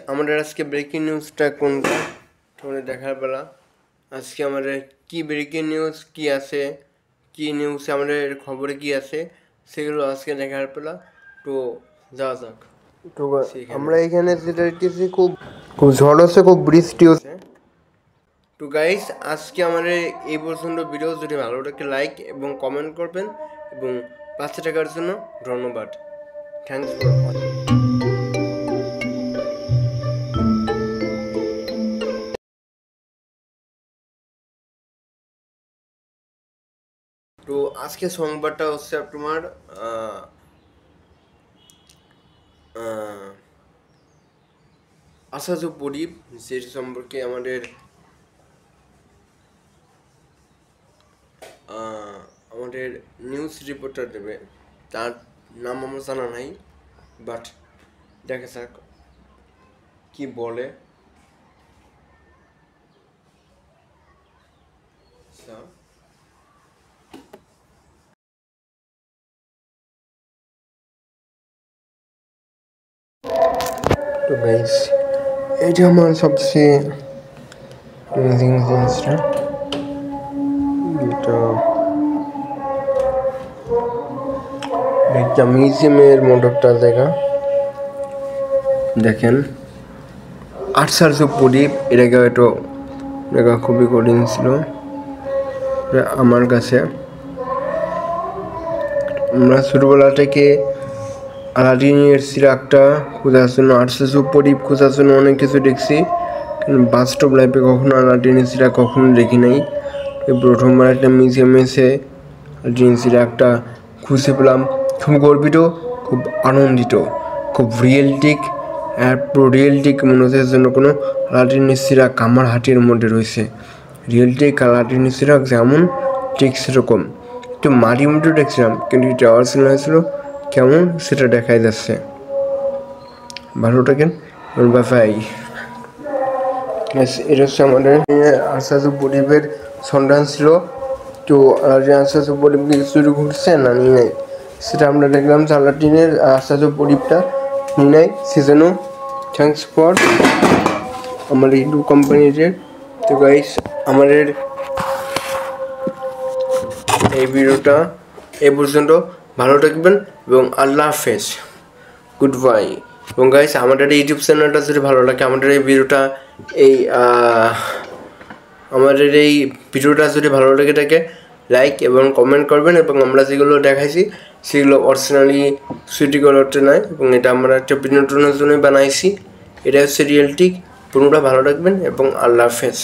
আমাদের আজকে ব্রেকিং নিউজটা কোনটা তোমাদের দেখার বেলা। আজকে আমাদের কি ব্রেকিং নিউজ কি আছে, কি নিউজ আমাদের খবরে কি আছে সেগুলো আজকে দেখার পেলা। তো যাওয়া যাক। তো আমরা এখানে যেটা দেখতেছি খুব ঝড় হচ্ছে, খুব বৃষ্টি হচ্ছে। তো গাইস আজকে আমাদের এই পর্যন্ত ভিডিও, যদি ভালো লাগে লাইক এবং কমেন্ট করবেন এবং 5 টাকার জন্য ধন্যবাদ। Thanks for watching. তো আজকে সংবাদটা হচ্ছে তোমার আসাদু প্রদীপ, যে সম্পর্কে আমাদের নিউজ রিপোর্টার দেবে, তার নাম আমার জানা নাই, বাট দেখা যাক কি বলে। তো গাইস এটা আমার সবচেয়ে অ্যামেজিং জিনিসটা, এটা মিউজিয়ামের মতো একটা জায়গা। দেখেন আশ্চর্য প্রদীপ, এটাকে হয়তো দেখা খুবই কঠিন ছিল আমার কাছে। আমরা ছোটবেলা থেকে আলাদিনের চিরাগটা খোঁজার জন্য, আশ্চর্য প্রদীপ খোঁজার জন্য অনেক কিছু দেখছি, কিন্তু বাস্তব লাইফে কখনো আলাদিনের চিরাগ কখনো দেখি নাই। প্রথমবার একটা মিউজিয়ামে এসে আলাদিনের চিরাগটা খুঁজে পেলাম, খুব গর্বিত, খুব আনন্দিত, খুব রিয়েলিস্টিক। রিয়েলিস্টিক মনে হচ্ছে যেন কোনো আলাদিনের চিরাগ আমার হাতের মধ্যে রয়েছে। রিয়েলিস্টিক আলাদিনের চিরাগ যেমন ঠিক সেরকম, একটু মাটির মধ্যে দেখছিলাম, কিন্তু এটা অরিজিনাল হয়েছিল কেমন সেটা দেখাই যাচ্ছে। ভালো থাকেন বাই। এটা হচ্ছে আমাদের আশ্চর্য প্রদীপের সন্ধান ছিল। তো আশ্চর্য প্রদীপ কিছু ঘুরছে না নিয়ে নেয়, সেটা আমরা দেখলাম যে আলাদিনের আশ্চর্য প্রদীপটা নিয়ে নেয় সেজন্য। থ্যাংকস ফর আমাদের ইউটিউব কোম্পানিতে। তো গাইস আমাদের এই ভিডিওটা এই পর্যন্ত, ভালো থাকবেন এবং আল্লাহ হাফেজ, গুড বাই। এবং গাইস আমাদের ইউটিউব চ্যানেলটা যদি ভালো লাগে, আমাদের এই ভিডিওটা যদি ভালো লেগে থাকে লাইক এবং কমেন্ট করবেন। এবং আমরা যেগুলো দেখাইছি সেগুলো অরিজিনালি সিটি কালারটা নয়, এবং এটা আমরা একটা বিনোদনের জন্য বানাইছি। এটা হচ্ছে রিয়েলিটি। পুরোটা ভালো রাখবেন এবং আল্লাহ হাফেজ।